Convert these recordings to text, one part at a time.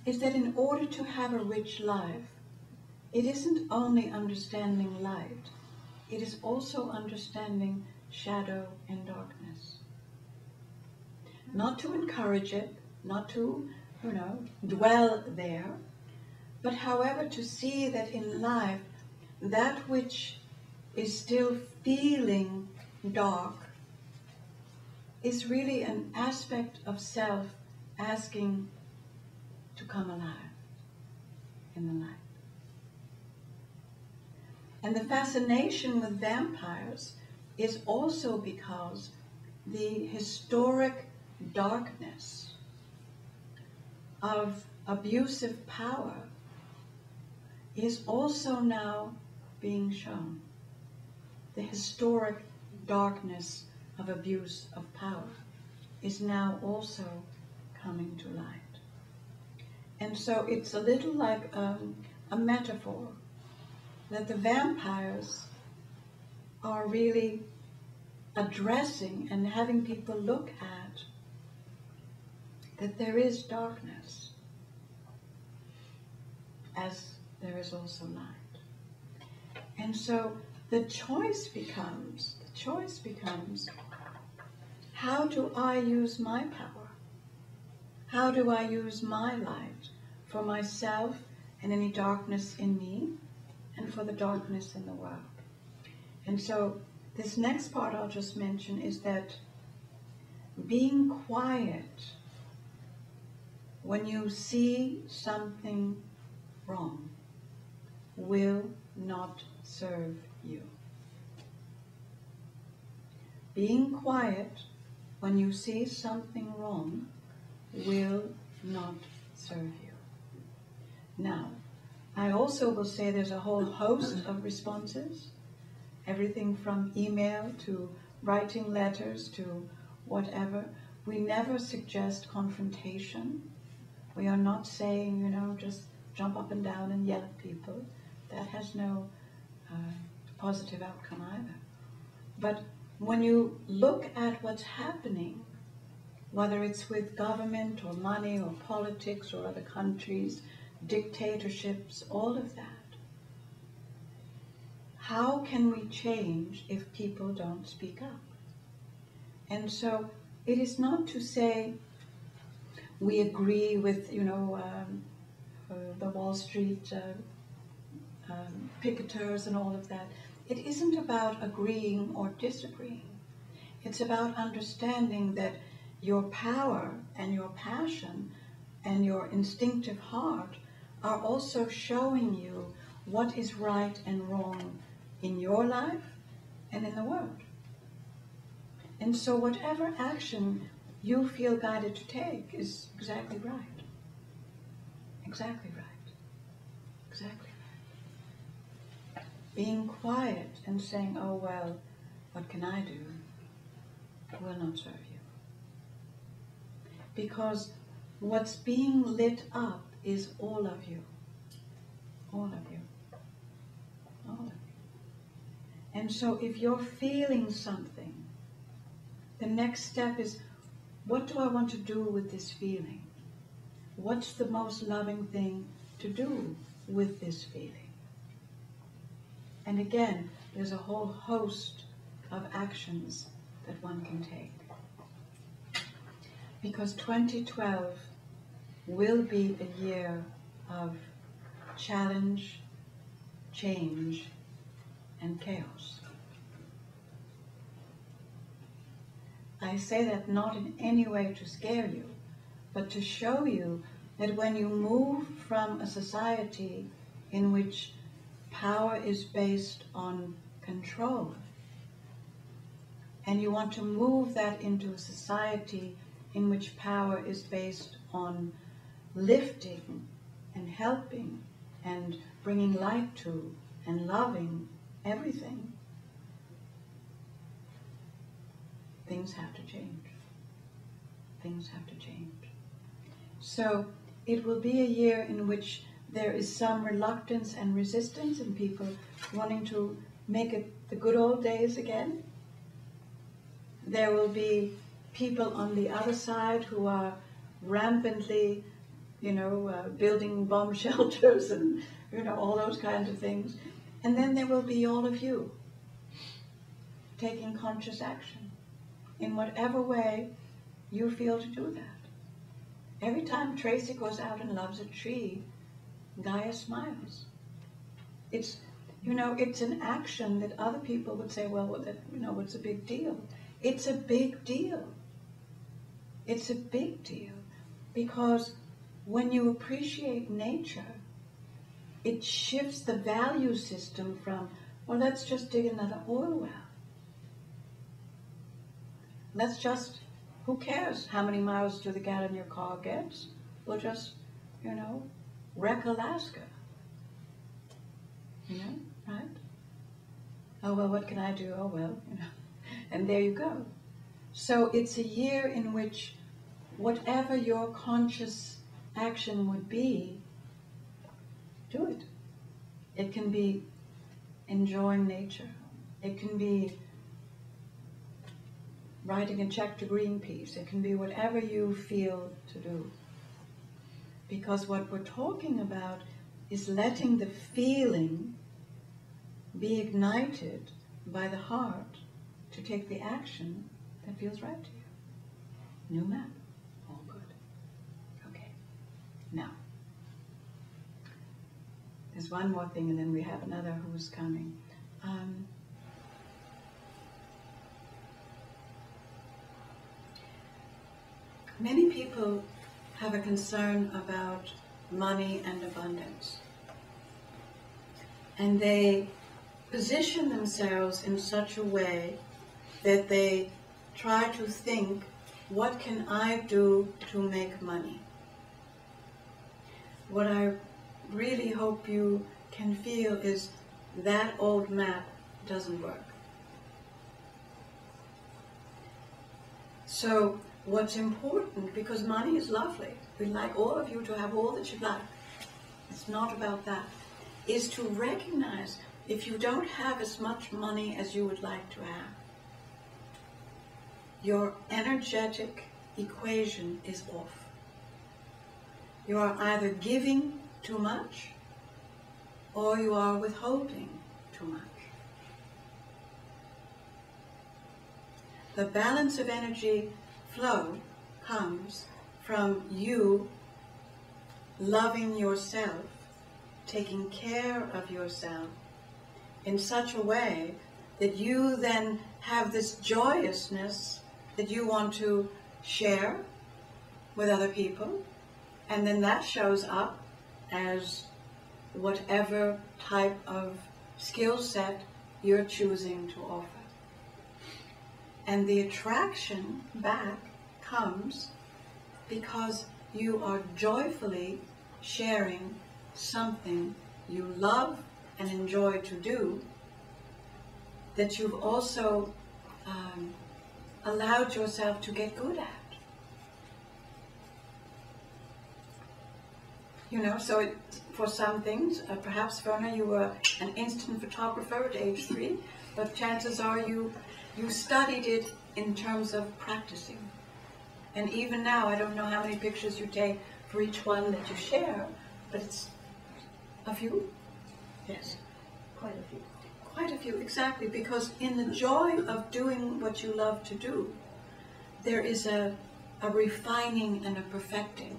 is that in order to have a rich life, it isn't only understanding light, it is also understanding shadow and darkness. Not to encourage it, not to, dwell there, but however to see that in life, that which is still feeling dark is really an aspect of self asking to come alive in the light. And the fascination with vampires is also because the historic darkness of abusive power is also now being shown. The historic darkness of abuse of power is now also coming to light. And so it's a little like a metaphor that the vampires are really addressing and having people look at that there is darkness as there is also light. And so the choice becomes, how do I use my power? How do I use my light for myself and any darkness in me and for the darkness in the world? And so this next part I'll just mention is that being quiet when you see something wrong will not serve you. Being quiet when you see something wrong will not serve you. Now, I also will say there's a whole host of responses, everything from email to writing letters to whatever. We never suggest confrontation. We are not saying, just jump up and down and yell at people. That has no positive outcome either. But when you look at what's happening, whether it's with government or money or politics or other countries, dictatorships, all of that, how can we change if people don't speak up? And so it is not to say we agree with, the Wall Street picketers and all of that. It isn't about agreeing or disagreeing. It's about understanding that your power and your passion and your instinctive heart are also showing you what is right and wrong in your life and in the world. And so whatever action you feel guided to take is exactly right. Exactly right. Exactly right. Being quiet and saying, oh well, what can I do, will not serve you. Because what's being lit up is all of you. All of you. All of you. And so if you're feeling something, the next step is, what do I want to do with this feeling? What's the most loving thing to do with this feeling? And again, there's a whole host of actions that one can take. Because 2012 will be a year of challenge, change, and chaos. I say that not in any way to scare you, but to show you that when you move from a society in which power is based on control, and you want to move that into a society in which power is based on lifting and helping and bringing light to and loving everything, things have to change. Things have to change. So it will be a year in which there is some reluctance and resistance in people wanting to make it the good old days again. There will be people on the other side who are rampantly building bomb shelters and, all those kinds of things. And then there will be all of you taking conscious action in whatever way you feel to do that. Every time Tracy goes out and loves a tree, Gaia smiles. It's an action that other people would say, well, what's a big deal? It's a big deal. It's a big deal because when you appreciate nature, it shifts the value system from, well, let's just dig another oil well. Let's just, who cares how many miles to the gallon your car gets? We'll just, wreck Alaska. Right? Oh, well, what can I do? Oh, well, and there you go. So it's a year in which whatever your conscious action would be, do it. It can be enjoying nature. It can be writing a check to Greenpeace. It can be whatever you feel to do. Because what we're talking about is letting the feeling be ignited by the heart to take the action that feels right to you. New map. All good. Okay. Now, there's one more thing and then we have another who's coming. Many people have a concern about money and abundance. And they position themselves in such a way that they try to think, what can I do to make money? What I really hope you can feel is that old map doesn't work. So what's important, because money is lovely, we'd like all of you to have all that you'd like. It's not about that. Is to recognize if you don't have as much money as you would like to have, your energetic equation is off. You are either giving too much or you are withholding too much. The balance of energy flow comes from you loving yourself, taking care of yourself in such a way that you then have this joyousness that you want to share with other people, and then that shows up as whatever type of skill set you're choosing to offer. And the attraction back comes because you are joyfully sharing something you love and enjoy to do, that you've also allowed yourself to get good at. So for some things, perhaps, Verna, you were an instant photographer at age 3, but chances are you studied it in terms of practicing. And even now, I don't know how many pictures you take for each one that you share, but it's a few? Yes. Quite a few. Quite a few, exactly, because in the joy of doing what you love to do, there is a refining and a perfecting.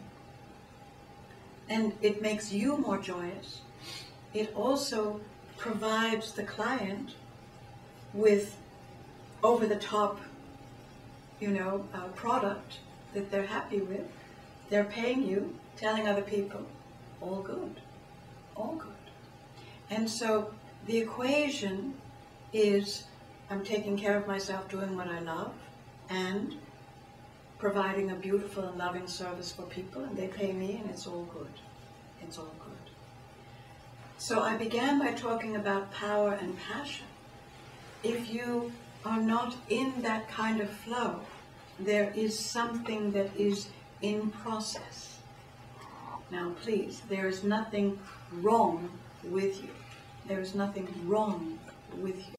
And it makes you more joyous. It also provides the client with over-the-top, product that they're happy with. They're paying you, telling other people, all good, all good. And so the equation is, I'm taking care of myself, doing what I love, and providing a beautiful and loving service for people, and they pay me, and it's all good. It's all good. So I began by talking about power and passion. If you are not in that kind of flow, there is something that is in process. Now please, there is nothing wrong with you. There is nothing wrong with you.